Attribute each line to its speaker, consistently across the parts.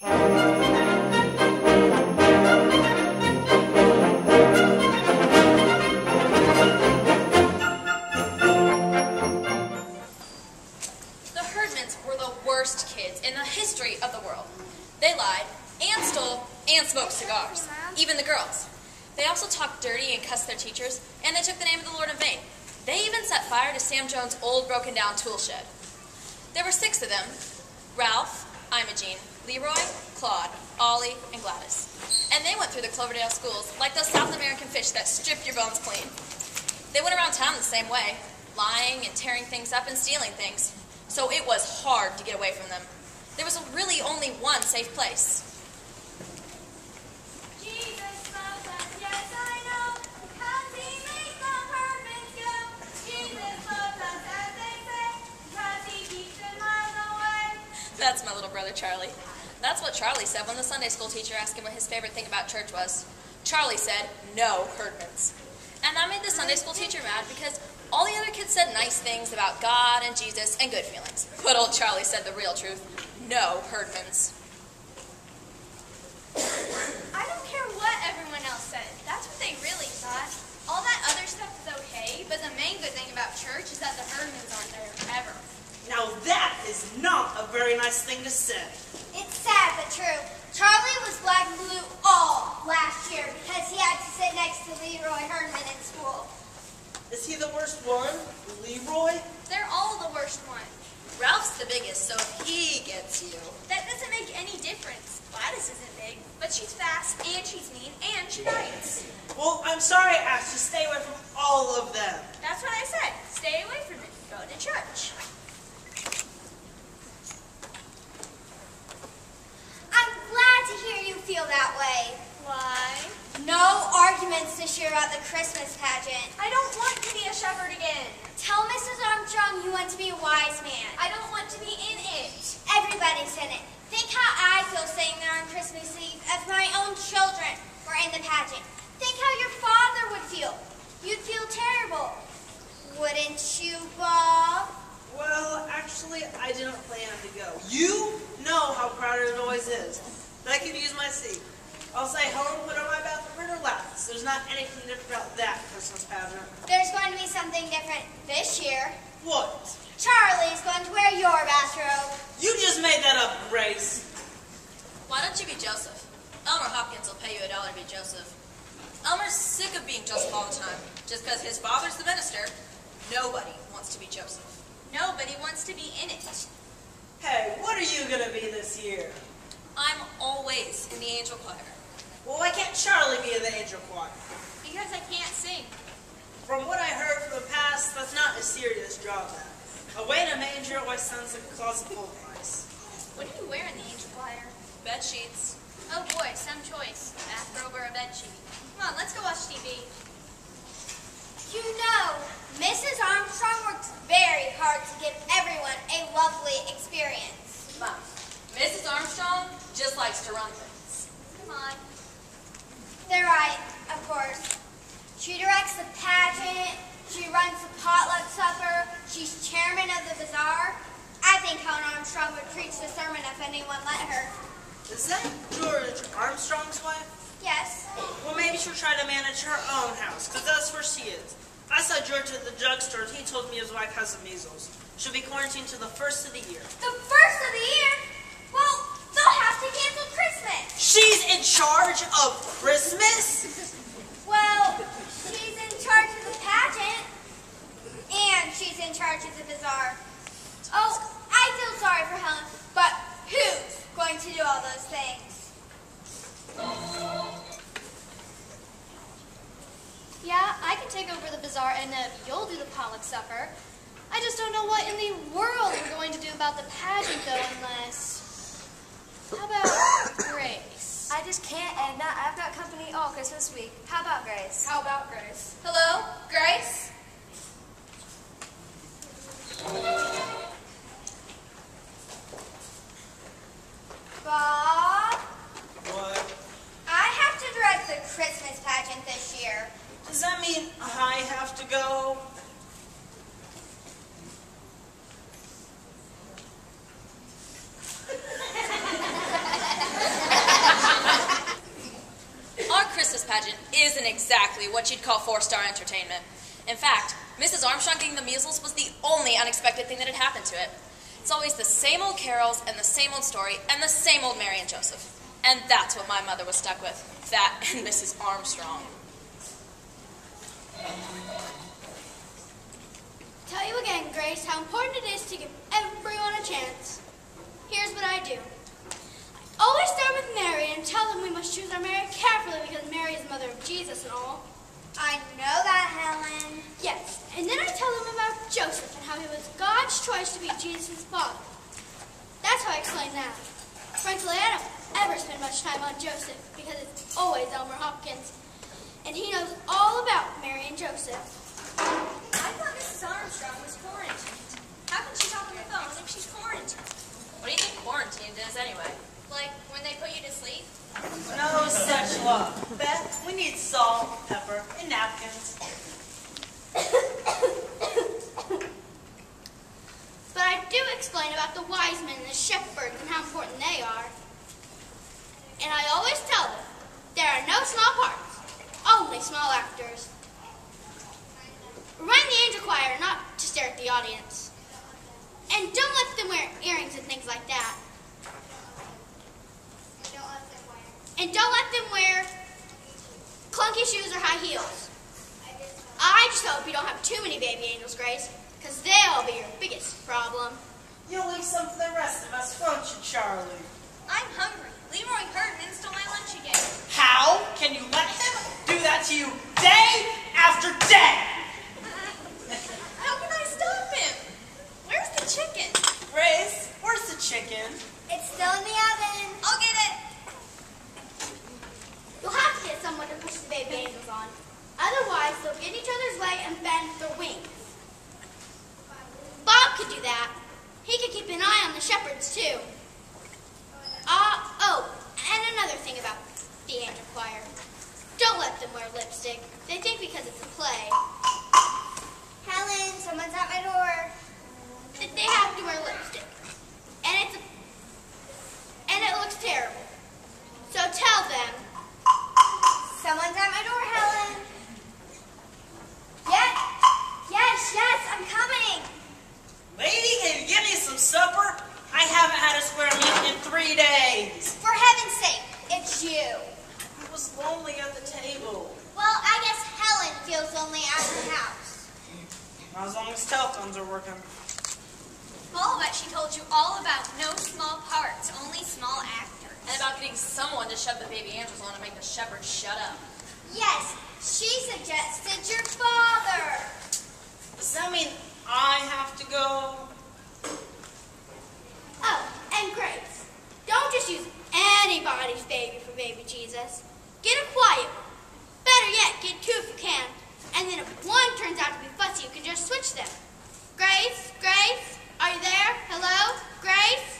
Speaker 1: The Herdmans were the worst kids in the history of the world. They lied and stole and smoked cigars, even the girls. They also talked dirty and cussed their teachers, and they took the name of the Lord in vain. They even set fire to Sam Jones' old broken-down tool shed. There were 6 of them: Ralph, Imogene, Leroy, Claude, Ollie, and Gladys. And they went through the Cloverdale schools like those South American fish that strip your bones clean. They went around town the same way, lying and tearing things up and stealing things. So it was hard to get away from them. There was really only one safe place.
Speaker 2: Jesus loves us, yes I know, because he makes the Herdmans go. Jesus loves us, as they say, because he keeps them miles away.
Speaker 1: That's my little brother Charlie. That's what Charlie said when the Sunday school teacher asked him what his favorite thing about church was. Charlie said, "No Herdmans." And that made the Sunday school teacher mad because all the other kids said nice things about God and Jesus and good feelings. But old Charlie said the real truth: no Herdmans.
Speaker 2: I don't care what everyone else said. That's what they really thought. All that other stuff is okay, but the main good thing about church is that the Herdmans aren't there ever.
Speaker 3: Now that is not a very nice thing to say.
Speaker 4: It's sad but true. Charlie was black and blue all last year because he had to sit next to Leroy Herdman in school.
Speaker 3: Is he the worst one? Leroy?
Speaker 2: They're all the worst ones.
Speaker 1: Ralph's the biggest, so if he gets you...
Speaker 2: That doesn't make any difference. Gladys isn't big, but she's fast, and she's mean, and she dietes.
Speaker 3: Well, I'm sorry, Ash, just stay away from all of them.
Speaker 2: That's what I said. Stay away from it. Go to church.
Speaker 4: I'm glad to hear you feel that way.
Speaker 2: Why?
Speaker 4: No arguments this year about the Christmas pageant.
Speaker 2: I don't want to be a shepherd again.
Speaker 4: Tell Mrs. Armstrong you want to be a wise man.
Speaker 2: I don't want to be in it.
Speaker 4: Everybody's in it. Think how I feel sitting there on Christmas Eve if my own children were in the pageant. Think how your father would feel. You'd feel terrible. Wouldn't you, Bob?
Speaker 3: Well, actually, I didn't plan to go. You know how crowded it always is. But I could use my seat. I'll say hello and put on my bathroom relax. There's not anything different about that Christmas pageant.
Speaker 4: There's going to be something different this year.
Speaker 3: What?
Speaker 4: Charlie's going to wear your bathrobe.
Speaker 3: You just made that up, Grace.
Speaker 1: Why don't you be Joseph? Elmer Hopkins will pay you $1 to be Joseph. Elmer's sick of being Joseph all the time. Just because his father's the minister, nobody wants to be Joseph.
Speaker 2: Nobody wants to be in it.
Speaker 3: Hey, what are you going to be this year?
Speaker 1: I'm always in the angel choir.
Speaker 3: Well, why can't Charlie be in the angel choir?
Speaker 2: Because I can't sing.
Speaker 3: From what I heard from the past, that's not a serious drawback. Away in a manger always sounds like a closet full of mice.
Speaker 2: What do you wear in the angel choir?
Speaker 1: Bed sheets.
Speaker 2: Oh boy, some choice. Bathrobe or a bed sheet. Come on, let's go watch TV.
Speaker 4: You know, Mrs. Armstrong works very hard to give everyone a lovely experience.
Speaker 1: Mom, Mrs. Armstrong just likes to run things.
Speaker 2: Come on.
Speaker 4: They're right, of course. She directs the pageant, she runs the potluck supper, she's chairman of the bazaar. I think Helen Armstrong would preach the sermon if anyone let her.
Speaker 3: Is that George Armstrong's wife?
Speaker 4: Yes.
Speaker 3: Well, maybe she'll try to manage her own house, because that's where she is. I saw George at the drugstore, and he told me his wife has the measles. She'll be quarantined till the first of the year.
Speaker 4: The first of the year? Well, they'll have to cancel Christmas.
Speaker 3: She's in charge of Christmas?
Speaker 4: Well, she's in charge of the pageant. And she's in charge of the bazaar. Oh, I feel sorry for Helen, but who's going to do all those things?
Speaker 5: Yeah, I can take over the bazaar and you'll do the potluck supper. I just don't know what in the world we're going to do about the pageant though unless... How about Grace?
Speaker 6: I just can't, Edna. I've got company all Christmas week. How about Grace?
Speaker 2: How about Grace?
Speaker 1: Hello, Grace?
Speaker 4: Bob?
Speaker 3: What?
Speaker 4: I have to direct the Christmas pageant this year.
Speaker 3: Does that mean I have to go?
Speaker 1: pageant isn't exactly what you'd call four-star entertainment. In fact, Mrs. Armstrong getting the measles was the only unexpected thing that had happened to it. It's always the same old carols and the same old story and the same old Mary and Joseph. And that's what my mother was stuck with. That and Mrs. Armstrong.
Speaker 4: Tell you again, Grace, how important it is to give everyone a chance. Here's what I do. I always start with Mary and tell them we must choose our Mary carefully because Mary is the mother of Jesus and all.
Speaker 2: I know that, Helen.
Speaker 4: Yes, and then I tell them about Joseph and how he was God's choice to be Jesus' father. That's how I explain that. Frankly, I don't ever spend much time on Joseph because it's always Elmer Hopkins. And he knows all about Mary and Joseph.
Speaker 6: I thought Mrs. Armstrong was quarantined. How can she talk on the phone if she's quarantined?
Speaker 1: What do you think quarantined is anyway?
Speaker 5: Like when they put you to sleep?
Speaker 3: No such luck. Beth, we need salt, pepper, and napkins.
Speaker 4: But I do explain about the wise men and the shepherds and how important they are. And I always tell them, there are no small parts, only small actors. Remind the angel choir not to stare at the audience. And don't let them wear earrings and things like that. And don't let them wear clunky shoes or high heels. I just hope you don't have too many baby angels, Grace, because they'll be your biggest problem.
Speaker 3: You'll leave some for the rest of us, won't you, Charlie?
Speaker 6: I'm hungry. Leroy Herdmans stole my lunch again.
Speaker 3: How can you let him do that to you day after day?
Speaker 6: How can I stop him? Where's the chicken?
Speaker 3: Grace, where's the chicken?
Speaker 2: It's still in the oven.
Speaker 6: I'll get it.
Speaker 4: You'll have to get someone to push the baby angels on. Otherwise, they'll get in each other's way and bend their wings. Bob could do that. He could keep an eye on the shepherds, too. Oh, and another thing about the angel choir. Don't let them wear lipstick. They think because it's a play.
Speaker 2: Helen, someone's at my door.
Speaker 4: That they have to wear lipstick. And it looks terrible. So tell them,
Speaker 2: Someone's at my door, Helen. Yes, I'm coming.
Speaker 3: Lady, can you get me some supper? I haven't had a square meal in 3 days.
Speaker 2: For heaven's sake, it's you.
Speaker 3: I was lonely at the table.
Speaker 2: Well, I guess Helen feels lonely at the house.
Speaker 3: Not as long as telephones are working.
Speaker 6: I'll bet she told you all about no small parts, only small actors.
Speaker 1: And about getting someone to shove the baby angels on and make the shepherds shut up.
Speaker 2: Yes, she suggested your father.
Speaker 3: Does that mean I have to go?
Speaker 4: oh, and Grace, don't just use anybody's baby for baby Jesus. Get a quiet one. Better yet, get two if you can. And then if one turns out to be fussy, you can just switch them. Grace, are you there? Hello? Grace?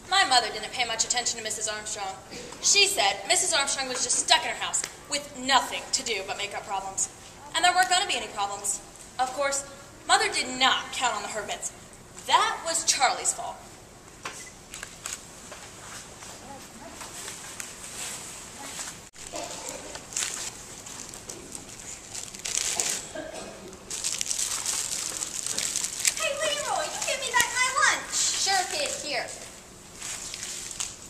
Speaker 1: My mother didn't pay much attention to Mrs. Armstrong. She said Mrs. Armstrong was just stuck in her house with nothing to do but make up problems. And there weren't going to be any problems. Of course, Mother did not count on the Herdmans. That was Charlie's fault.
Speaker 6: Hey, Leroy, you give me back my lunch.
Speaker 1: Sure, kid, here.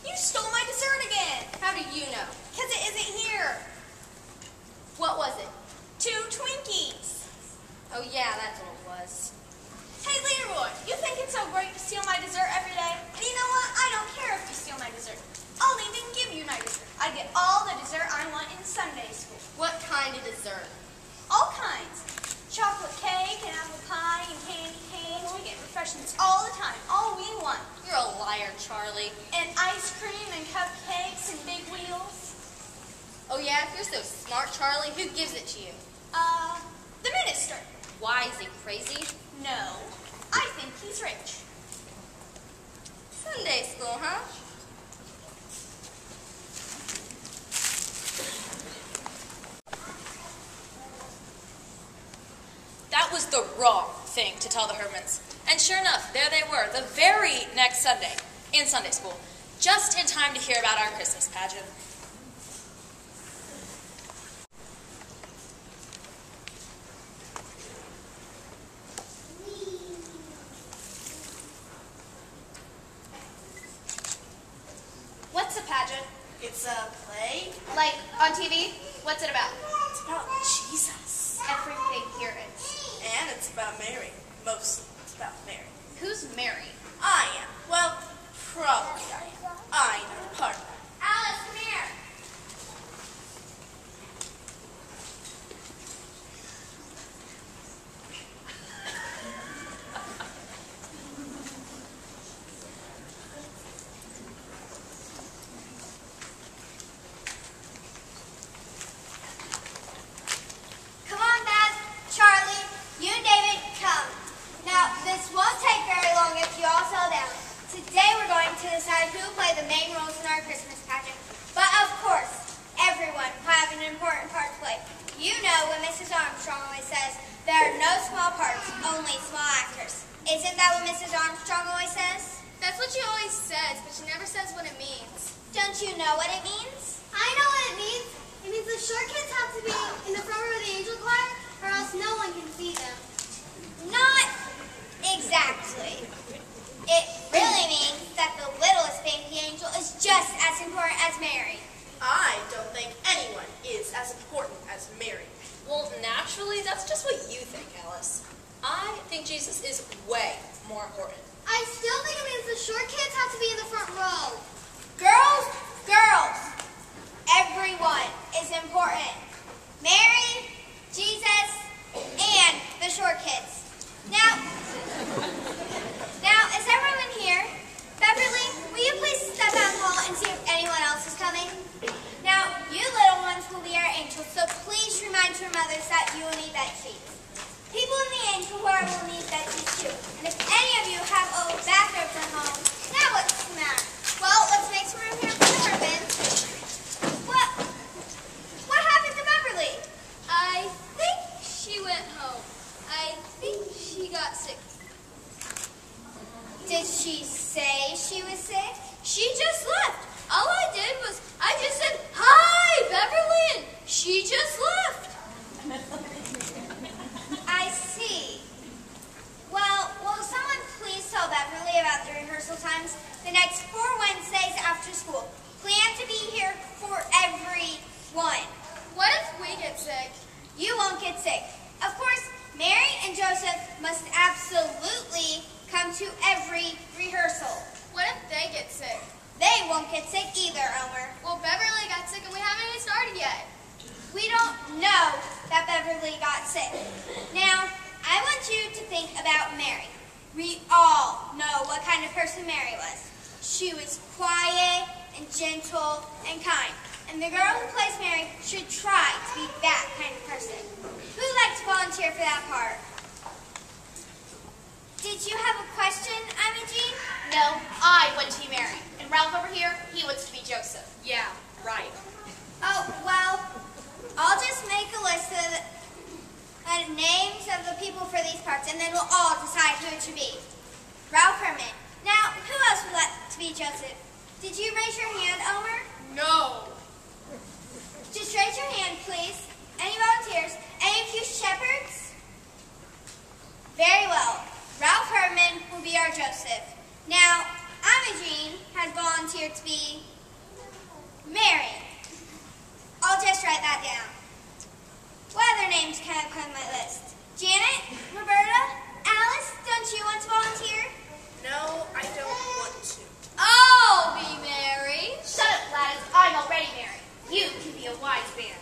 Speaker 6: You stole my dessert again.
Speaker 1: How do you know?
Speaker 6: Because it isn't here.
Speaker 1: What was it?
Speaker 6: 2 Twinkies.
Speaker 1: Oh yeah, that's what it was.
Speaker 6: Hey, Leroy, you think it's so great to steal my dessert every day? And you know what? I don't care if you steal my dessert. I'll even give you my dessert. I get all the dessert I want in Sunday school.
Speaker 1: What kind of dessert?
Speaker 6: All kinds. Chocolate cake and apple pie and candy canes. We get refreshments all the time. All we want.
Speaker 1: You're a liar, Charlie.
Speaker 6: And ice cream and cupcakes and big wheels.
Speaker 1: Oh yeah, if you're so smart, Charlie, who gives it to you?
Speaker 6: The minister.
Speaker 1: Why, is he crazy?
Speaker 6: No, I think he's rich.
Speaker 1: Sunday school, huh? That was the wrong thing to tell the Herdmans. And sure enough, there they were, the very next Sunday, in Sunday school, just in time to hear about our Christmas pageant.
Speaker 5: What's a pageant?
Speaker 6: It's a play.
Speaker 5: Like on TV? What's it about?
Speaker 6: It's about Jesus.
Speaker 5: Everything here is.
Speaker 6: And it's about Mary. Mostly it's about Mary.
Speaker 5: Who's Mary?
Speaker 6: I am. Well, probably I am. I know part of that.
Speaker 4: Alice, come here. Come on, Beth, Charlie, you and David, come. Now, this won't take very long if you all settle down. Today we're going to decide who will play the main roles in our Christmas pageant. But of course, everyone will have an important part to play. You know what Mrs. Armstrong always says, there are no small parts, only small actors. Isn't that what Mrs. Armstrong always says?
Speaker 5: That's what she always says, but she never says what it means.
Speaker 4: Don't you know what it means?
Speaker 2: I know what it means. It means the short kids have to be in the front row of the angel choir, or else no one can see them.
Speaker 4: Not exactly. It really means that the littlest baby angel is just as important as Mary.
Speaker 6: I don't think anyone is as important as Mary.
Speaker 1: Well, naturally, that's just what you think, Alice. I think Jesus is way more important.
Speaker 2: I still think it means the short kids have to be in the front row.
Speaker 4: Girls, girls, everyone is important. Mary, Jesus, and the short kids. Now, is everyone here? Beverly, will you please step out in the hall and see if anyone else is coming? Now, you little ones will be our angels, so please remind your mothers that you will need bed sheets. People in the angel choir will need bed sheets too. And if any of you have old bathrobes at home, now what's the matter? Well, let's make some room here for the Herdmans. What happened to Beverly?
Speaker 5: I think she went home. I think she got sick.
Speaker 4: Did she say she was sick?
Speaker 5: She just left. All I did was, I just said, "Hi, Beverly," and she just left.
Speaker 4: I see. Well, will someone please tell Beverly about the rehearsal times the next 4 Wednesdays after school? Plan to be here for everyone.
Speaker 5: What if we get sick?
Speaker 4: You won't get sick. Of course, Mary and Joseph must absolutely come to every rehearsal.
Speaker 5: What if they get sick?
Speaker 4: They won't get sick either, Elmer.
Speaker 5: Well, Beverly got sick and we haven't even started yet.
Speaker 4: We don't know that Beverly got sick. Now, I want you to think about Mary. We all know what kind of person Mary was. She was quiet and gentle and kind. And the girl who plays Mary should try to be that kind of person. Who'd like to volunteer for that part? Did you have a question, Imogene?
Speaker 5: No, I want to be Mary. And Ralph over here, he wants to be Joseph.
Speaker 1: Yeah, right.
Speaker 4: Oh, well, I'll just make a list of the names of the people for these parts, and then we'll all decide who it should be. Ralph Herdman. Now, who else would like to be Joseph? Did you raise your hand, Elmer?
Speaker 5: No.
Speaker 4: Just raise your hand, please. Any volunteers? Any of you shepherds? Very well. Ralph Herdman will be our Joseph. Now, Imogene has volunteered to be Mary. I'll just write that down. What other names can I put on my list? Janet? Roberta? Alice? Don't you want to volunteer?
Speaker 6: No, I don't want to.
Speaker 5: I'll be Mary. Shut up, Gladys. I'm already Mary. You can be a wise man.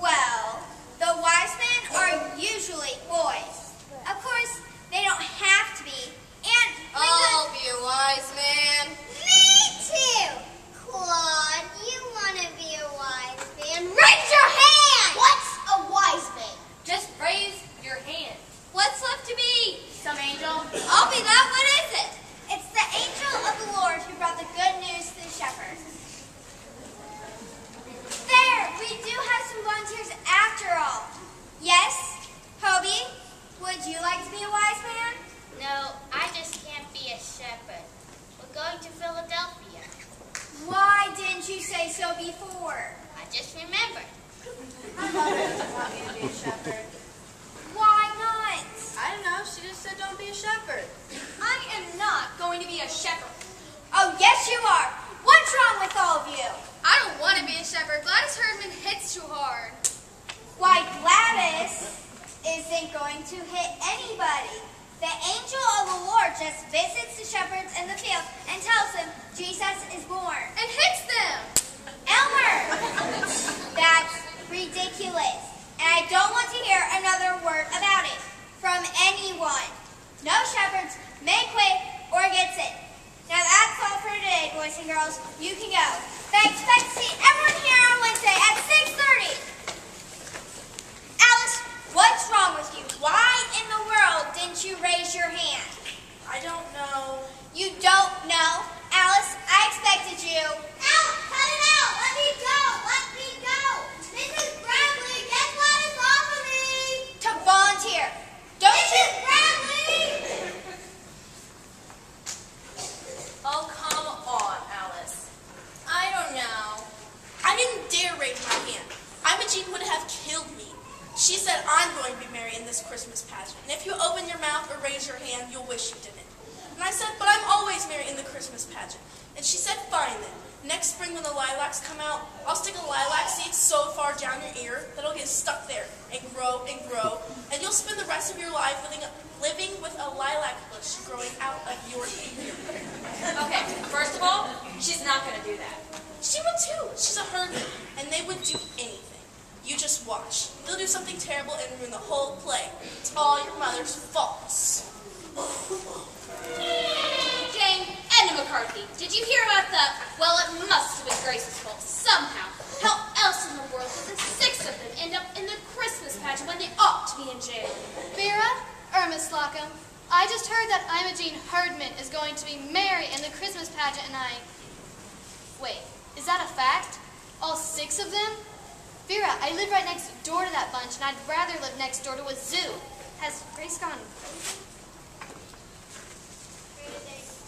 Speaker 4: Well, the wise men are usually boys. Of course, they don't have to be. And
Speaker 5: I'll be a wise man.
Speaker 4: Me too. Claude, you want to be a wise man? Raise your hand!
Speaker 2: What's a wise man?
Speaker 5: Just raise your hand. What's left to be? Some angel?
Speaker 4: I'll be that. What is it? It's the angel of the Lord who brought the good news to the shepherds. There, we do have some volunteers after all. Yes, Hobie, would you like to be a wise man?
Speaker 7: No, I just can't be a shepherd. We're going to fill
Speaker 6: said don't be a shepherd. I am not going to be a shepherd.
Speaker 4: Oh, yes you are. What's wrong with all of you?
Speaker 5: I don't want to be a shepherd. Gladys Herdman hits too hard.
Speaker 4: Why, Gladys isn't going to hit anybody. The angel of the Lord just visits the shepherds in the field and tells them Jesus is born.
Speaker 5: And hits them.
Speaker 4: Elmer! That's ridiculous. And I don't want to hear another word about it from anyone. No shepherds may quit or get sick. Now that's all for today, boys and girls. You can go. I expect to see everyone here on Wednesday at 6:30. Alice, what's wrong with you? Why in the world didn't you raise your hand?
Speaker 3: I don't know.
Speaker 4: You don't know? Alice, I expected you. Alice, cut it out! Let me go! Let me go! Mrs. Bradley, get Gladys off of me! To volunteer. Don't Mrs. Bradley!
Speaker 6: Oh, come on, Alice. I don't know.
Speaker 7: I didn't dare raise my hand. Imogene would have killed me. She said I'm going to be Mary in this Christmas pageant, and if you open your mouth or raise your hand, you'll wish you didn't. And I said, but I'm always Mary in the Christmas pageant. And she said, fine then. Next spring when the lilacs come out, I'll stick a lilac seed so far down your ear that it'll get stuck there and grow, and you'll spend the rest of your life living with a lilac bush growing out of your ear.
Speaker 1: Okay, first of all, she's not going to do that.
Speaker 7: She would too. She's a herdman, and they would do anything. You just watch. They'll do something terrible and ruin the whole play. It's all your mother's faults.
Speaker 5: Jane, Edna McCarthy, did you hear about the, well, it must have been Grace's fault somehow. How else in the world did the 6 of them end up in the Christmas pageant when they ought to be in jail? Vera, Miss Slocum, I just heard that Imogene Herdman is going to be Mary in the Christmas pageant, and wait, is that a fact? All 6 of them? Vera, I live right next door to that bunch, and I'd rather live next door to a zoo. Has Grace gone crazy?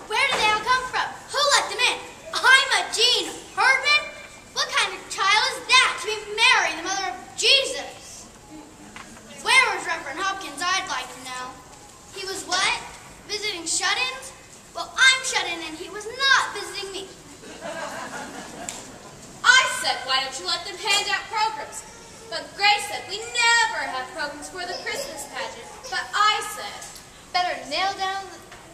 Speaker 4: Where did they all come from? Who let them in? Imogene Herdman? What kind of child is that to be Mary, the mother of Jesus? Where was Reverend Hopkins, I'd like to know? He was what? Visiting shut-ins? Well, I'm shut-in and he was not visiting me.
Speaker 5: I said, why don't you let them hand out programs? But Grace said, we never have programs for the Christmas pageant. But I said, better nail down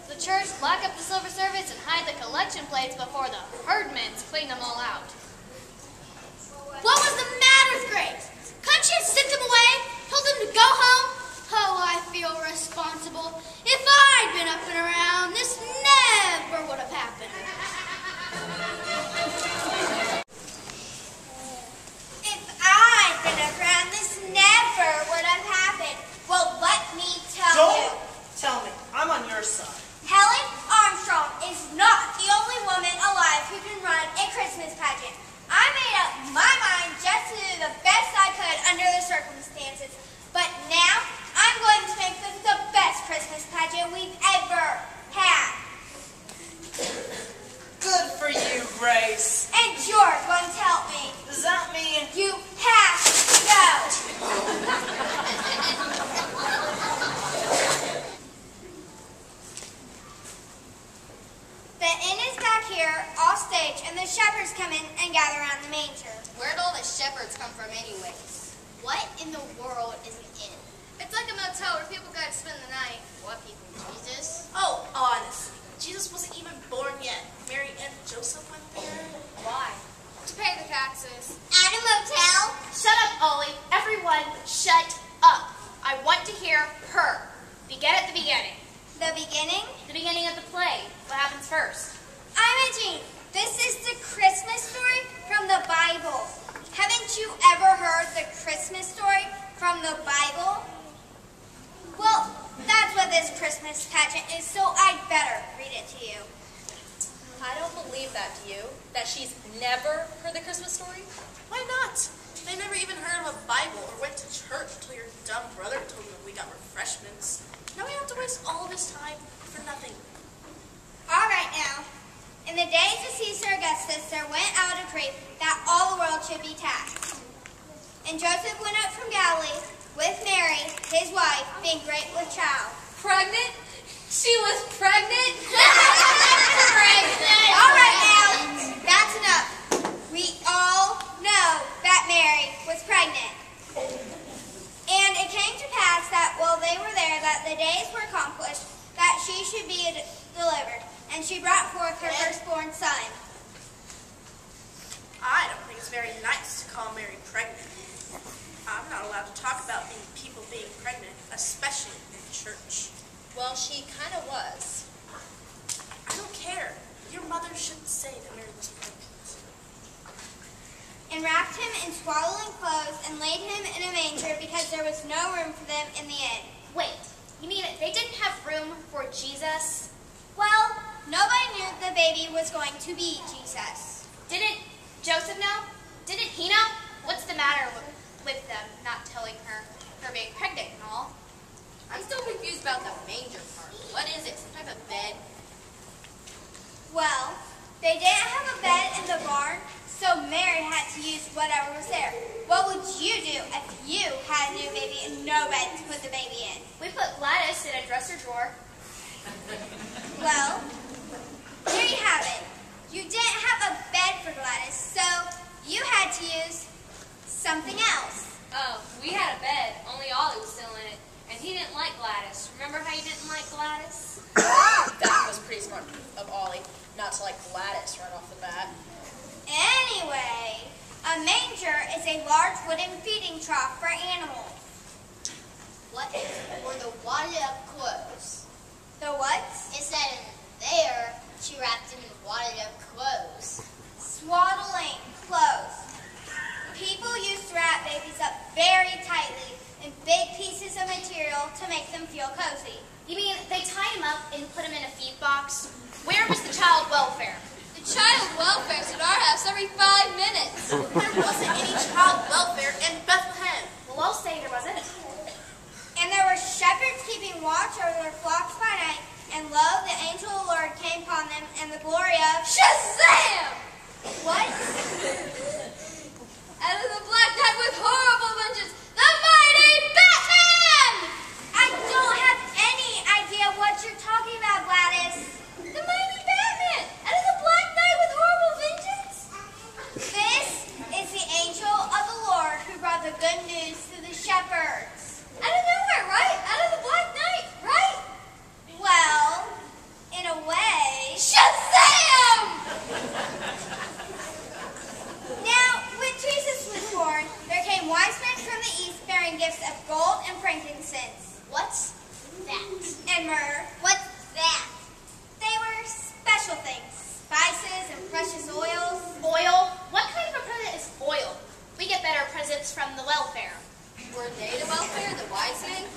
Speaker 5: the church, lock up the silver service, and hide the collection plates before the Herdmans clean them all out.
Speaker 4: What was the matter with Grace? Couldn't she have sent them away? Told them to go home? Oh, I feel responsible. If I'd been up and around, this never would have happened. If I'd been around, this never would have happened. Well, let me tell you.
Speaker 3: Don't tell me. I'm on your side.
Speaker 4: Helen Armstrong is not the only woman alive who can run a Christmas pageant. I made up my mind just to do the best I could under the circumstances. But now, I'm going to make this the best Christmas pageant we've ever had.
Speaker 3: Good for you, Grace.
Speaker 4: And you're going to help me.
Speaker 3: Does that mean
Speaker 4: You have to go. The inn is back here, off stage, and the shepherds come in and gather around the manger.
Speaker 5: Where'd all the shepherds come from anyways?
Speaker 4: What in the world is an inn?
Speaker 5: It's like a motel where people gotta spend the night.
Speaker 4: What people, Jesus?
Speaker 7: Oh, honestly, Jesus wasn't even born yet. Mary and Joseph went there.
Speaker 5: Why? To pay the taxes.
Speaker 4: At a motel?
Speaker 6: Shut up, Ollie. Everyone, shut up. I want to hear her. Begin at the beginning.
Speaker 4: The beginning?
Speaker 6: The beginning of the play. What happens first?
Speaker 4: Imogene, this is the Christmas story from the Bible. Haven't you ever heard the Christmas story from the Bible? Well, that's what this Christmas pageant is, so I'd better read it to you.
Speaker 1: I don't believe that, do you? That she's never heard the Christmas story?
Speaker 7: Why not? They never even heard of a Bible or went to church until your dumb brother told them we got refreshments. Now we have to waste all this time for nothing.
Speaker 4: All right now. In the days of Caesar Augustus, there went out a decree that all the world should be taxed. And Joseph went up from Galilee with Mary, his wife, being great with child.
Speaker 1: Pregnant? She was pregnant?
Speaker 4: Pregnant. All right now, that's enough. We all know that Mary was pregnant. And it came to pass that while they were there, that the days were accomplished, that she should be delivered. And she brought forth her firstborn son.
Speaker 7: I don't think it's very nice to call Mary pregnant. I'm not allowed to talk about people being pregnant, especially in church.
Speaker 1: Well, she kind of was.
Speaker 7: I don't care. Your mother shouldn't say that Mary was pregnant.
Speaker 4: And wrapped him in swaddling clothes and laid him in a manger because there was no room for them in the inn.
Speaker 5: Wait, you mean they didn't have room for Jesus?
Speaker 4: Well, nobody knew the baby was going to be Jesus.
Speaker 5: Didn't Joseph know? Didn't he know? What's the matter with them not telling her being pregnant and all?
Speaker 1: I'm still confused about the manger part. What is it? Some type of bed?
Speaker 4: Well, they didn't have a bed in the barn, so Mary had to use whatever was there. What would you do if you had a new baby and no bed to put the baby in?
Speaker 5: We put Gladys in a dresser drawer.
Speaker 4: Well, there you have it. You didn't have a bed for Gladys, so you had to use something else.
Speaker 1: Oh, we had a bed, only Ollie was still in it, and he didn't like Gladys. Remember how you didn't like Gladys? That was pretty smart of Ollie, not to like Gladys right off the bat.
Speaker 4: Anyway, a manger is a large wooden feeding trough for animals.
Speaker 8: What were the wadded up clothes?
Speaker 4: The what?
Speaker 8: It said there she wrapped him in wadded up clothes.
Speaker 4: Swaddling clothes. People used to wrap babies up very tightly in big pieces of material to make them feel cozy.
Speaker 5: You mean they tied him up and put him in a feed box? Where was the child welfare?
Speaker 1: The child welfare's at our house every 5 minutes.
Speaker 7: There wasn't any child welfare in Bethlehem.
Speaker 5: Well, I'll say there wasn't.
Speaker 4: And there were shepherds keeping watch over their flocks by night, and lo, the angel of the Lord came upon them, and the glory of
Speaker 1: Shazam!
Speaker 4: what?
Speaker 1: Out of the black night with horrible vengeance, the mighty Batman!
Speaker 4: I don't have any idea what you're talking about, Gladys.
Speaker 1: The mighty Batman! Out of the black night with horrible vengeance?
Speaker 4: This is the angel of the Lord who brought the good news to the shepherds.
Speaker 1: Out of nowhere, right? Out of the black night, right?
Speaker 4: Well, in a way.
Speaker 1: Shazam!
Speaker 4: Now, when Jesus was born, there came wise men from the east bearing gifts of gold and frankincense.
Speaker 8: What's that?
Speaker 4: And myrrh.
Speaker 8: What's that?
Speaker 4: They were special things. Spices and precious oils.
Speaker 5: Oil? What kind of a present is oil? We get better presents from the welfare.
Speaker 1: Were they the welfare, the wise men?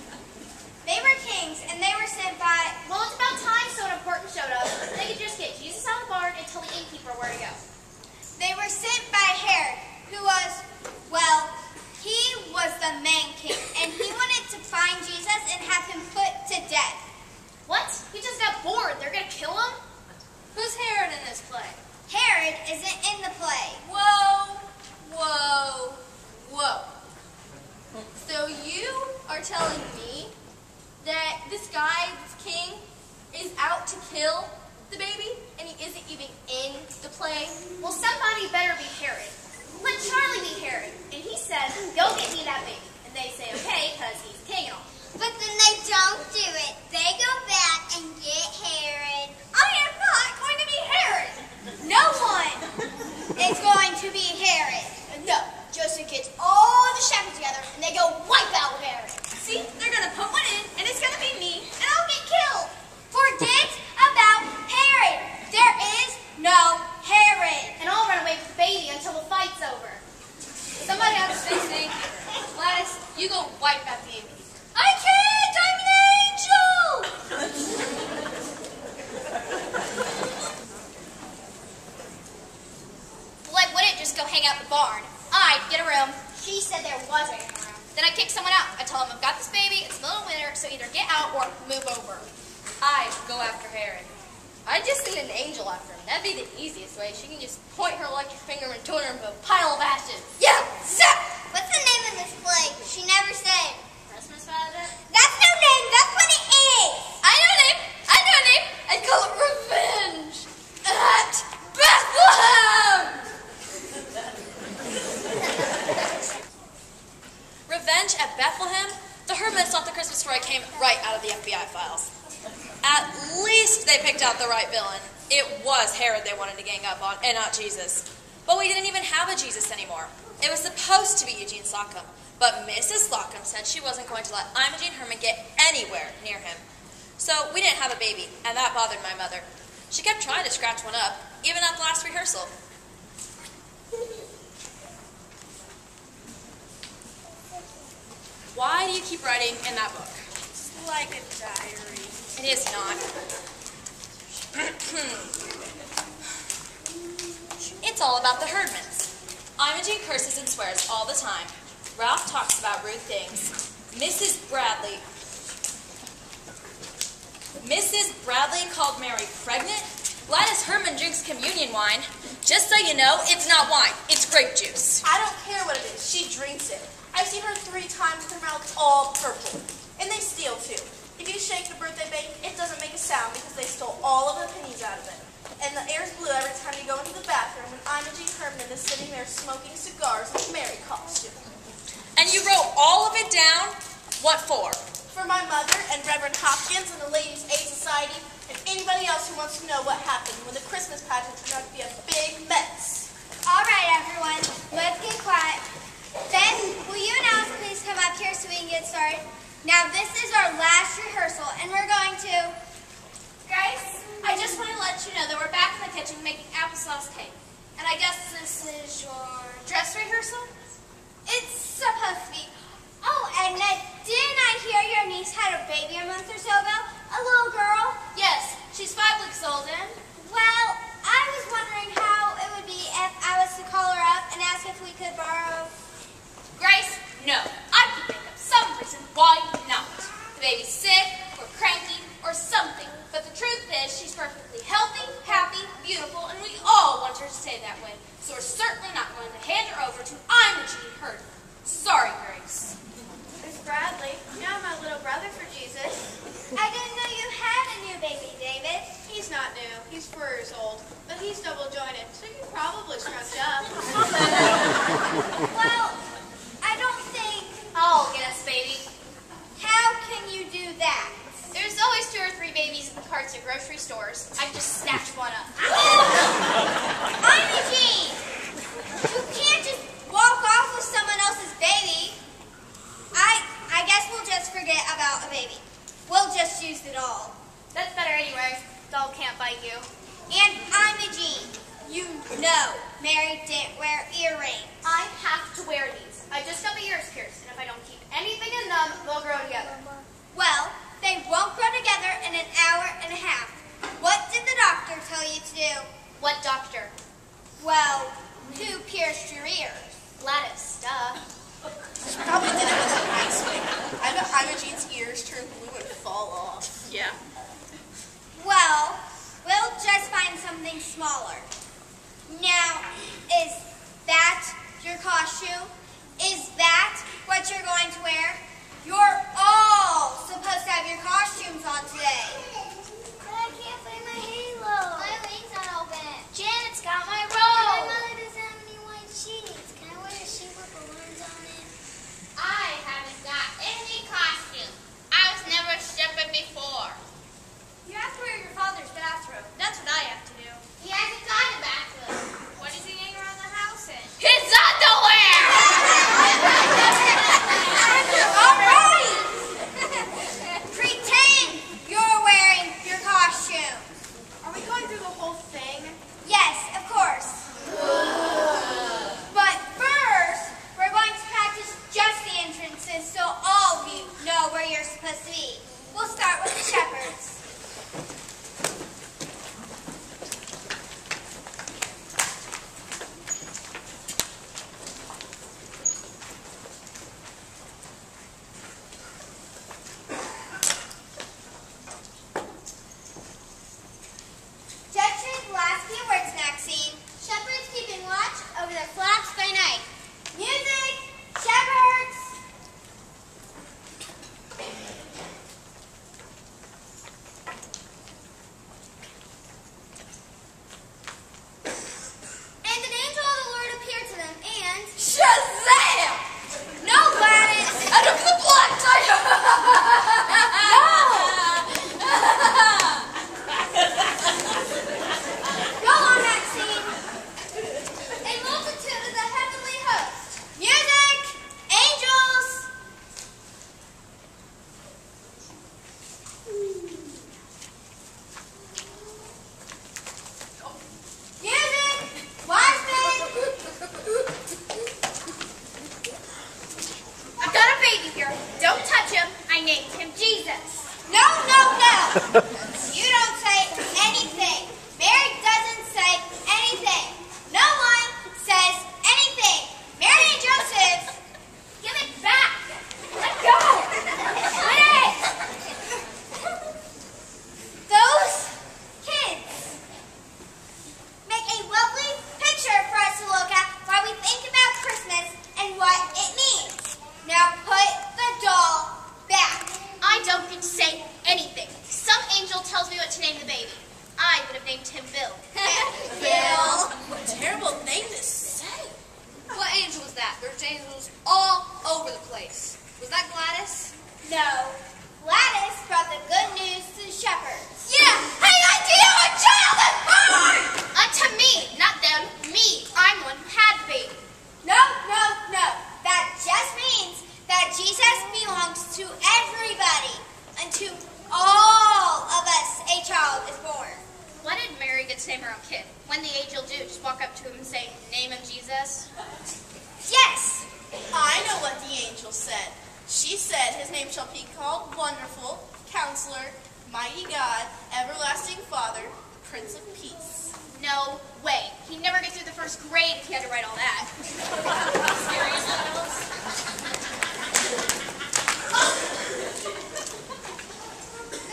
Speaker 4: They were kings, and they were sent by.
Speaker 5: Well, it's about time someone important showed up. They could just get Jesus out of the barn and tell the innkeeper where to go.
Speaker 4: They were sent by Herod, who was, well, he was the main king, and he wanted to find Jesus and have him put to death.
Speaker 5: What? He just got bored. They're gonna kill him?
Speaker 1: Who's Herod in this play?
Speaker 4: Herod isn't in the play.
Speaker 1: Whoa, whoa, whoa. So you are telling me that this guy, this king, is out to kill the baby, and he isn't even in the play?
Speaker 5: Well, somebody better be Herod. Let Charlie be Herod. And he said, go get me that baby. And they say, okay, because he's king and all.
Speaker 4: But then they don't do it. They go back and get Herod. I am not going to be Herod. No one is going to be Herod.
Speaker 8: No, Joseph gets all the shepherds together and they go wipe out Herod.
Speaker 1: See, they're going to put one in, and it's going to be me, and I'll get killed.
Speaker 4: Forget about Herod. There is no Herod.
Speaker 5: And I'll run away with the baby until the fight's over.
Speaker 1: Somebody has to say thank you. Gladys, you go wipe out the baby.
Speaker 4: I can't. I'm an angel.
Speaker 5: Well, I wouldn't just go hang out in the barn. I'd get a room.
Speaker 8: She said there wasn't a room.
Speaker 5: Then I'd kick someone out. I'd tell them I've got this baby, it's the middle of winter, so either get out or move over.
Speaker 1: I'd go after Herod. I'd just send an angel after him. That'd be the easiest way. She can just point her electric finger and turn him into a pile of ashes.
Speaker 4: Yeah, suck. What's the name of this play? She never said.
Speaker 5: Christmas Pageant?
Speaker 4: That's no name. That's what it is.
Speaker 1: I know the name. I At least they picked out the right villain. It was Herod they wanted to gang up on, and not Jesus. But we didn't even have a Jesus anymore. It was supposed to be Eugene Slocum, but Mrs. Slocum said she wasn't going to let Imogen Herdman get anywhere near him. So we didn't have a baby, and that bothered my mother. She kept trying to scratch one up, even at the last rehearsal. Why do you keep writing in that book?
Speaker 7: It's like a diary.
Speaker 1: It is not. It's all about the Herdmans. Imogen curses and swears all the time. Ralph talks about rude things. Mrs. Bradley called Mary pregnant. Gladys Herdman drinks communion wine. Just so you know, it's not wine, it's grape juice.
Speaker 7: I don't care what it is. She drinks it. I've seen her 3 times with her mouth all purple. And they steal, too. If you shake the birthday bake, it doesn't make a sound because they stole all of the pennies out of it. And the air's blue every time you go into the bathroom when Imogen Herdman is sitting there smoking cigars in a Mary costume.
Speaker 1: And you wrote all of it down? What for?
Speaker 7: For my mother and Reverend Hopkins and the Ladies' Aid Society and anybody else who wants to know what happened when the Christmas pageant turned out to be a big mess.
Speaker 4: All right, everyone, let's get quiet. Ben, will you and Alice please come up here so we can get started? Now, this is our last rehearsal, and we're going to...
Speaker 6: Grace, I just want to let you know that we're back in the kitchen making applesauce cake. And I guess this is your dress rehearsal?
Speaker 4: It's supposed to be. Oh, Edna, didn't I hear your niece had a baby a month or so ago? A little girl?
Speaker 6: Yes, she's 5 weeks old and...
Speaker 4: Well, I was wondering how it would be if I was to call her up and ask if we could borrow...
Speaker 6: Grace, no. I could make up some reason why not. The baby's sick, or cranky, or something. But the truth is, she's perfectly healthy, happy, beautiful, and we all want her to stay that way. So we're certainly not going to hand her over to Imogen Herdman. Sorry, Grace.
Speaker 2: Miss Bradley, you know my little brother for Jesus.
Speaker 4: I didn't know you had a new baby, David.
Speaker 2: He's not new. He's 4 years old. But he's double jointed, so you probably scrunched up.
Speaker 4: Well, I don't think...
Speaker 6: I'll get us, baby.
Speaker 4: How can you do that?
Speaker 6: There's always 2 or 3 babies in the carts at grocery stores. I just snatched one up.
Speaker 4: Imogen! You can't just walk off with someone else's baby. I guess we'll just forget about a baby. We'll just use the doll.
Speaker 6: That's better anyway. Doll can't bite you.
Speaker 4: And Imogen, you know Mary didn't wear earrings.
Speaker 6: I have to wear these. I just got my ears pierced, and if I don't keep anything in them, they'll grow together.
Speaker 4: Well, they won't grow together in an hour and a half. What did the doctor tell you to do?
Speaker 6: What doctor?
Speaker 4: Well, who pierced your ears?
Speaker 6: Gladys, duh.
Speaker 7: She probably did it with a nice way. I bet Imogen's ears turn blue and fall off.
Speaker 1: Yeah.
Speaker 4: Well, we'll just find something smaller. Now, is that your costume? Is that what you're going to wear? You're all supposed to have your costumes on today.
Speaker 8: But I can't find my halo.
Speaker 4: My wings aren't open.
Speaker 8: Janet's got my
Speaker 4: My
Speaker 8: robe.
Speaker 4: mother doesn't have any white sheets. Can I wear a sheet with balloons on it?
Speaker 9: I haven't got any costume. I was never a stripper before.
Speaker 6: You have to wear your father's bathrobe. That's what I have to do.
Speaker 9: He hasn't got a bathroom. What does he hang around the house in?
Speaker 6: His underwear!
Speaker 4: All right! Pretend you're wearing
Speaker 6: named him Bill.
Speaker 7: Bill. What a terrible name to say.
Speaker 5: What angel was that? There's angels all over the place. Was that Gladys?
Speaker 4: No. Gladys brought the good news to the shepherds.
Speaker 6: Yeah! Hey, idea! A child is born! Unto me, not them. Me. I'm the one who had the baby.
Speaker 4: No. That just means that Jesus belongs to everybody. And to all of us, a child is born.
Speaker 6: Why did Mary get to name her own kid? When the angel do, just walk up to him and say, name of Jesus?
Speaker 4: Yes.
Speaker 7: I know what the angel said. She said his name shall be called Wonderful, Counselor, Mighty God, Everlasting Father, Prince of Peace.
Speaker 6: No way. He'd never get through the first grade if he had to write all that. Serious Alice?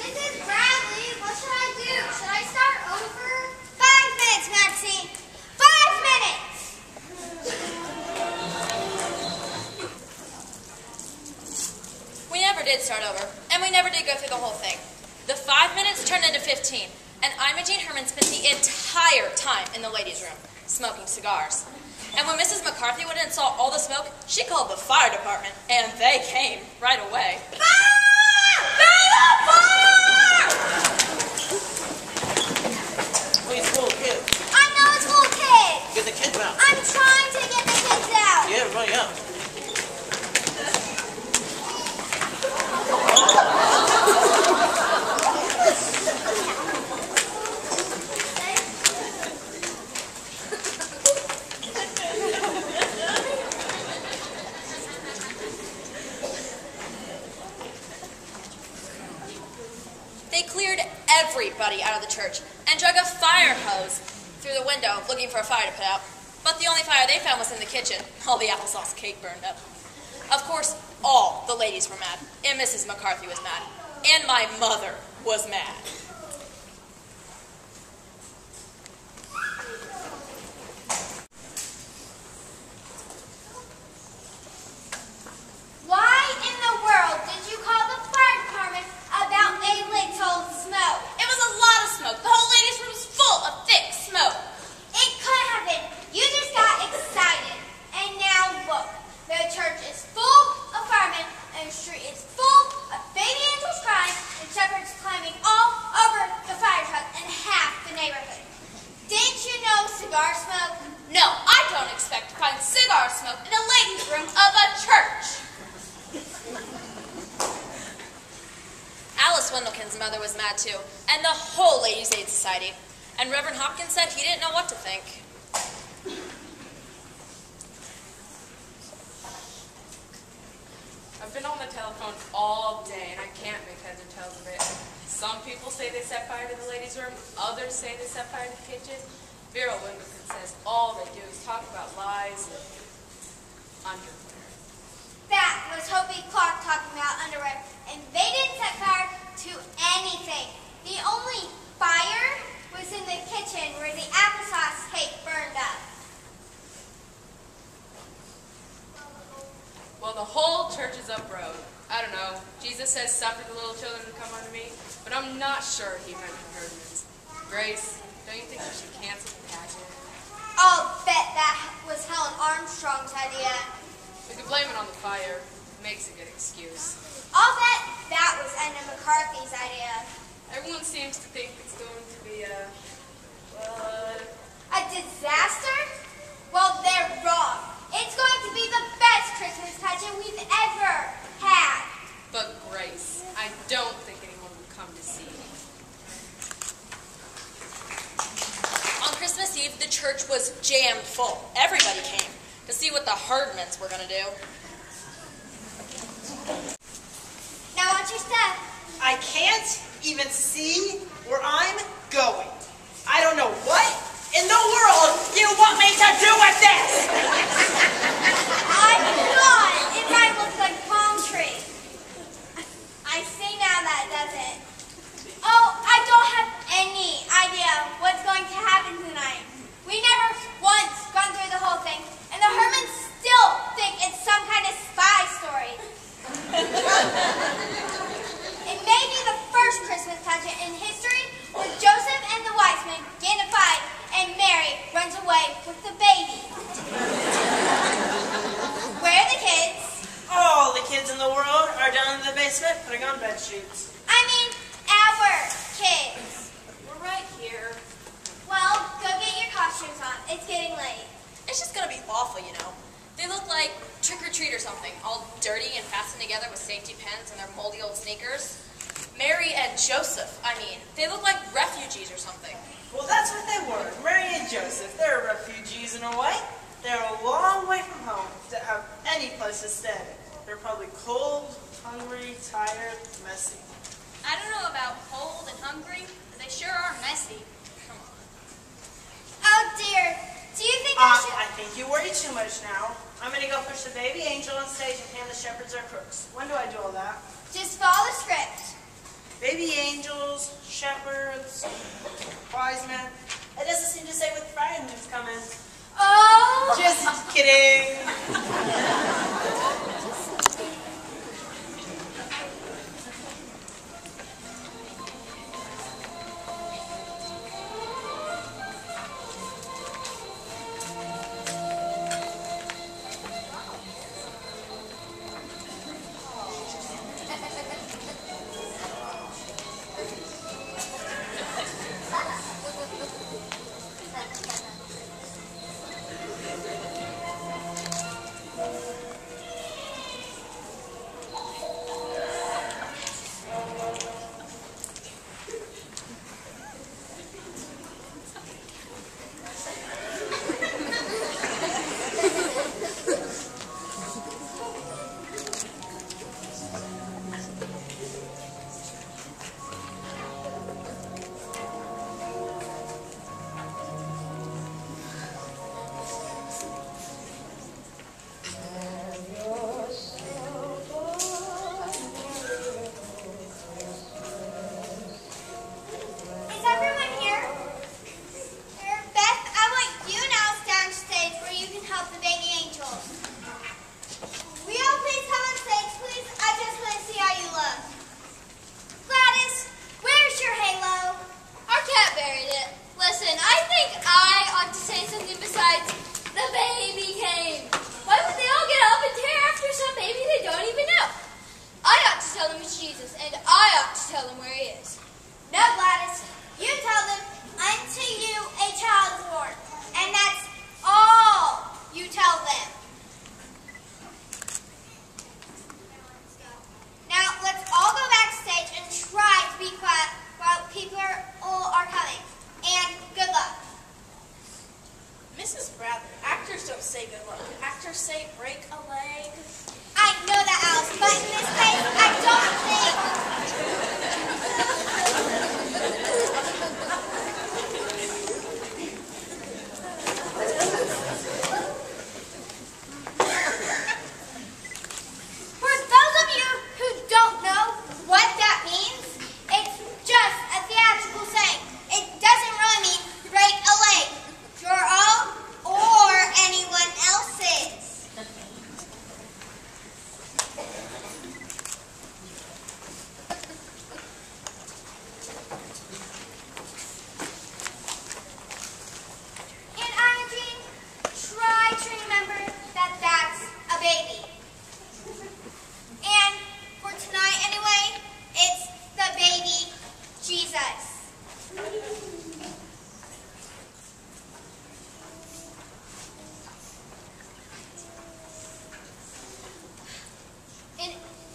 Speaker 4: Mrs. Bradley, what should I do? Should I start over? 5 minutes, Maxine. 5 minutes.
Speaker 1: We never did start over, and we never did go through the whole thing. The 5 minutes turned into 15, and Imogene Herdman spent the entire time in the ladies' room, smoking cigars. And when Mrs. McCarthy went and saw all the smoke, she called the fire department, and they came right away.
Speaker 10: Please, full of kids.
Speaker 4: I know it's full of kids.
Speaker 10: Get the kids out.
Speaker 4: I'm trying to get the kids out.
Speaker 10: Yeah, everybody out.
Speaker 1: They cleared everybody out of the church and drug a fire hose through the window looking for a fire to put out. But the only fire they found was in the kitchen. All the applesauce cake burned up. Of course, all the ladies were mad, and Mrs. McCarthy was mad, and my mother was mad.
Speaker 4: Why in the world did you call the fire department about a little smoke?
Speaker 6: It was a lot of smoke. The whole ladies' room was full of thick smoke.
Speaker 4: It could have been. You just got excited. And now look, the church is full of firemen, and the street is full of baby angels crying, and shepherds climbing all over the fire truck and half the neighborhood. Didn't you know cigar smoke?
Speaker 6: No, I don't expect to find cigar smoke in the ladies' room of a church.
Speaker 1: Alice Wendelkin's mother was mad too, and the whole Ladies' Aid Society. And Reverend Hopkins said he didn't know what to think.
Speaker 11: I've been on the telephone all day, and I can't make heads or tails of it. Some people say they set fire to the ladies' room. Others say they set fire to the kitchen. Vera Wendelkin says all they do is talk about lies and underwear.
Speaker 4: That was Hopi Clark talking about underwear, and they didn't set fire to anything. The only fire was in the kitchen where the applesauce cake burned up.
Speaker 11: Well, the whole church is uproad. I don't know. Jesus says, suffer the little children to come unto me, but I'm not sure he meant the Herdmans. Grace, don't you think we should cancel the pageant?
Speaker 4: I'll bet that was Helen Armstrong's idea.
Speaker 11: We could blame it on the fire. It makes a good excuse.
Speaker 4: I'll bet that was Anna McCarthy's idea.
Speaker 11: Everyone seems to think it's going to be a
Speaker 4: disaster? Well, they're wrong. It's going to be the best Christmas pageant we've ever had.
Speaker 11: But Grace, I don't think anyone will come to see you.
Speaker 1: On Christmas Eve, the church was jammed full. Everybody came to see what the Herdmans were going to do.
Speaker 4: Now watch your step.
Speaker 3: I can't even see where I'm going. I don't know what in the world you want me to do with this.
Speaker 4: I thought it might look like palm tree. I see now that it doesn't. Oh, I don't have any idea what's going to happen tonight. We never once gone through the whole thing, and the Herdmans still think it's some kind of spy story. It may be the first Christmas pageant in history,
Speaker 1: takers. Mary and Joseph, I mean. They look like refugees or something.
Speaker 3: Well, that's what they were. Mary and Joseph. They're refugees in a way. They're a long way from home to have any place to stay. They're probably cold, hungry, tired, messy.
Speaker 1: I don't know about cold and hungry, but they sure are messy. Come on.
Speaker 4: Oh dear. Do you think I should...
Speaker 3: I think you worry too much now. I'm going to go push the baby angel on stage and hand the shepherds their crooks. When do I do all that?
Speaker 4: Just follow the script.
Speaker 3: Baby angels, shepherds, wise men. It doesn't seem to say what Friday who's coming.
Speaker 4: Oh!
Speaker 3: Just kidding.
Speaker 4: Is everyone here? Beth, I want you now downstage where you can help the baby angels. Will you all please come on stage, please? I just want to see how you look. Gladys, where's your halo?
Speaker 5: Our cat buried it. Listen, I think I ought to say something besides, the baby came. Why would they all get up and tear after some baby they don't even know? I ought to tell them it's Jesus, and I ought to tell them where he is.
Speaker 4: No, Gladys. You tell them, unto you a child is born. And that's all you tell them. Now, let's all go backstage and try to be quiet while people are coming. And good luck.
Speaker 7: Mrs. Bradley, actors don't say good luck. Actors say break a leg.
Speaker 4: I know that, Alice, but in this case, I don't think... For those of you who don't know what that means, it's just a theatrical saying. It doesn't really mean break a leg, your own or anyone else's. And Imogene, try to remember that that's a baby. And for tonight anyway, it's the baby Jesus.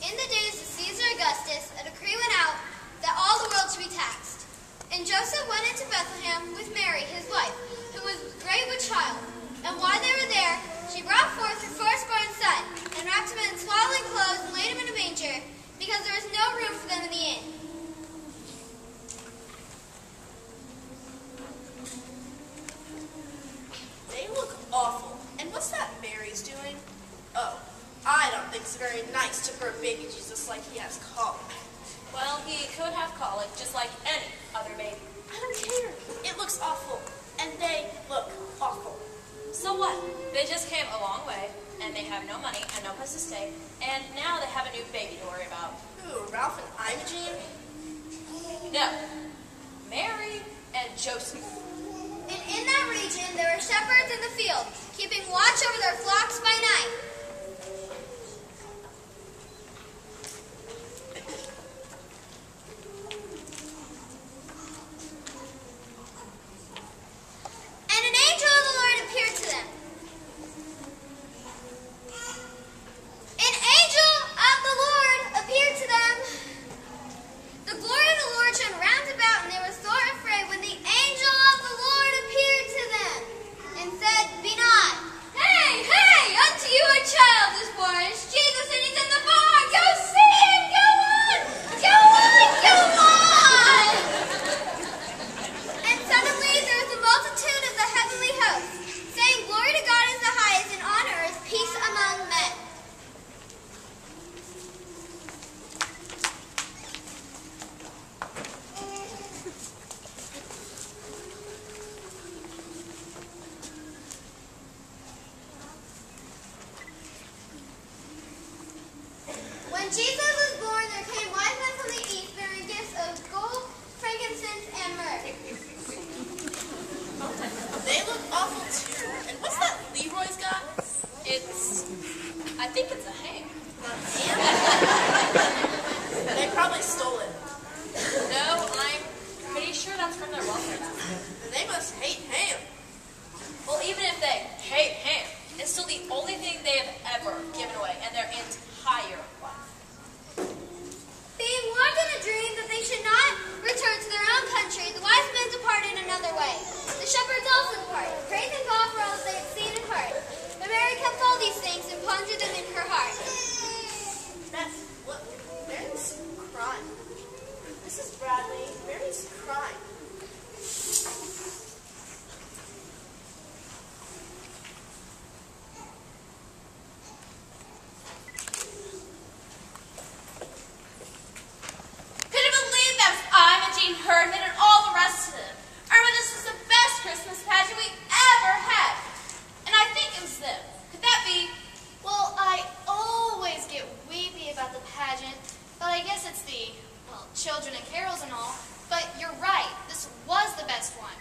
Speaker 5: In the days of Caesar Augustus, a decree went out that all the world should be taxed. And Joseph went into Bethlehem with Mary, his wife, who was great with child. And while they were there, she brought forth her firstborn son, and wrapped him in swaddling clothes, and laid him in a manger, because there was no room for them in the inn.
Speaker 7: They look awful. And what's that Mary's doing? Oh, I don't think it's very nice to birth baby Jesus like he has colic.
Speaker 1: Well, he could have colic just like any other baby.
Speaker 7: I don't care. It looks awful. And they look awful.
Speaker 1: So what? They just came a long way, and they have no money and no place to stay, and now they have a new baby to worry about.
Speaker 7: Ooh, Ralph and Imogene?
Speaker 1: No. Mary and Joseph.
Speaker 5: And in that region there were shepherds in the field, keeping watch over their flocks by night. And an angel of the Lord appeared to them. An angel of the Lord appeared to them.
Speaker 7: And they must hate ham.
Speaker 1: Well, even if they hate ham, it's still the only thing they have ever given away in their entire life.
Speaker 4: Being warned in a dream that they should not return to their own country, the wise men departed another way. The shepherds also departed, praising God for all they had seen and heard. But Mary kept all these things and pondered them in her heart.
Speaker 7: Look, Mary's crying. Mrs. Bradley, Mary's crying.
Speaker 6: Herdman and all the rest of them. I remember this was the best Christmas pageant we ever had. And I think it was them. Could that be?
Speaker 5: Well, I always get weepy about the pageant, but I guess it's the, children and carols and all. But you're right, this was the best one.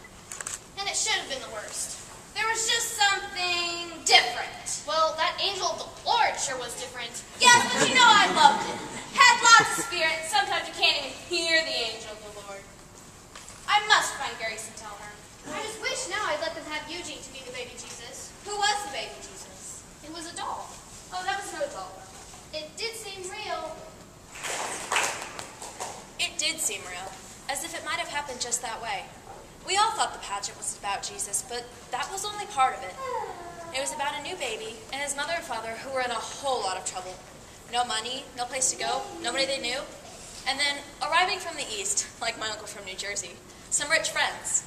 Speaker 5: And it should have been the worst.
Speaker 6: There was just something different.
Speaker 5: Well, that angel of the Lord sure was different.
Speaker 6: Yes, but you know I loved it. Had lots of spirit, and sometimes you can't even hear the angel of the Lord. I must find Grace and tell her.
Speaker 5: I just wish now I'd let them have Eugene to be the baby Jesus.
Speaker 6: Who was the baby Jesus?
Speaker 5: It was a doll.
Speaker 6: Oh, that was no doll.
Speaker 5: It did seem real.
Speaker 1: It did seem real, as if it might have happened just that way. We all thought the pageant was about Jesus, but that was only part of it. It was about a new baby and his mother and father who were in a whole lot of trouble. No money, no place to go, nobody they knew. And then, arriving from the east, like my uncle from New Jersey, some rich friends.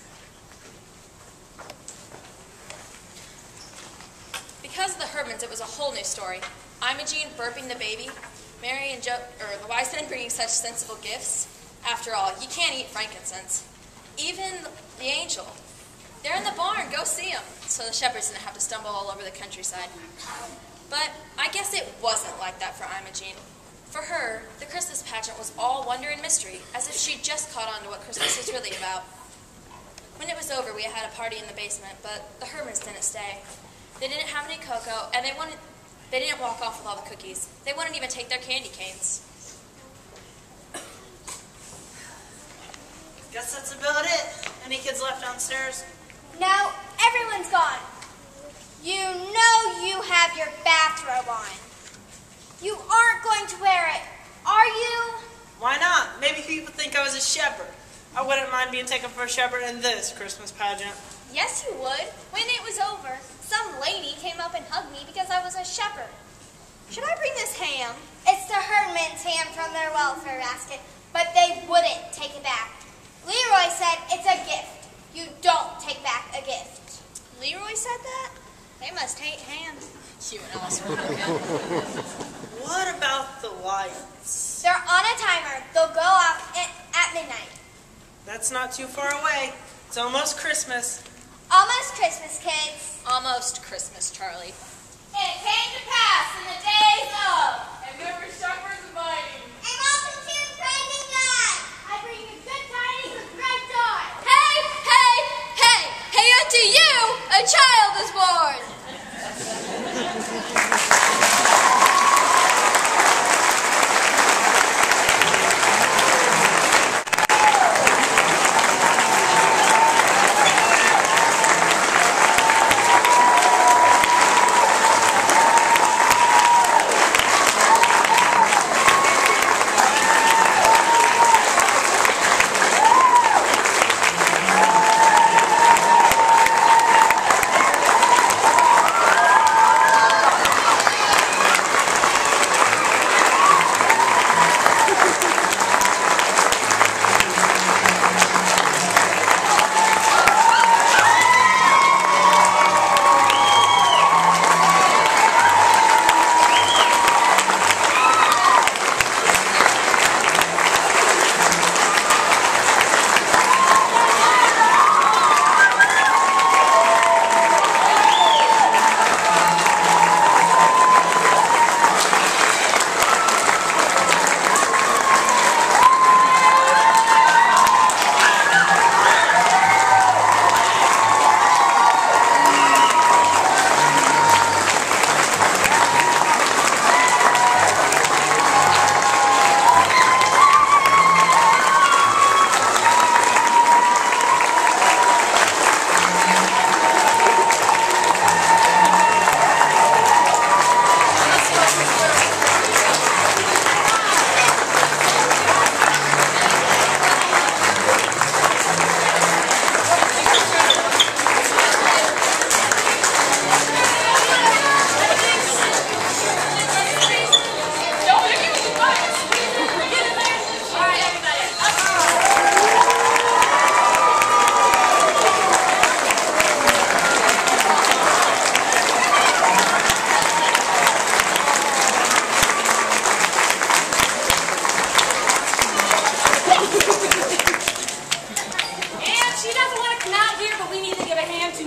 Speaker 1: Because of the Herdmans, it was a whole new story. Imogene burping the baby, Mary and the wise men bringing such sensible gifts. After all, you can't eat frankincense. Even the angel. They're in the barn, go see them. So the shepherds didn't have to stumble all over the countryside. But I guess it wasn't like that for Imogene. For her, the Christmas pageant was all wonder and mystery, as if she'd just caught on to what Christmas was really about. When it was over, we had a party in the basement, but the Herdmans didn't stay. They didn't have any cocoa, and they didn't walk off with all the cookies. They wouldn't even take their candy canes.
Speaker 3: Guess that's about it. Any kids left downstairs?
Speaker 4: No, everyone's gone. You know you have your bathrobe on. You aren't going to wear it, are you?
Speaker 3: Why not? Maybe people think I was a shepherd. I wouldn't mind being taken for a shepherd in this Christmas pageant.
Speaker 8: Yes, you would. When it was over, some lady came up and hugged me because I was a shepherd. Should I bring this ham?
Speaker 4: It's the Herdman's ham from their welfare basket, but they wouldn't take it back. Leroy said it's a gift. You don't take back a gift.
Speaker 8: Leroy said that? They must hate ham.
Speaker 1: You and us were
Speaker 3: What about the lights?
Speaker 4: They're on a timer. They'll go off at midnight.
Speaker 3: That's not too far away. It's almost Christmas.
Speaker 4: Almost Christmas, kids.
Speaker 1: Almost Christmas, Charlie.
Speaker 6: It came to pass in the days of, and there were shepherds abiding.
Speaker 4: A multitude praising God. I bring you good tidings of great joy.
Speaker 1: Hey, hey, hey, hey, unto you a child is born.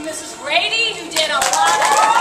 Speaker 10: Mrs. Grady, who did a lot of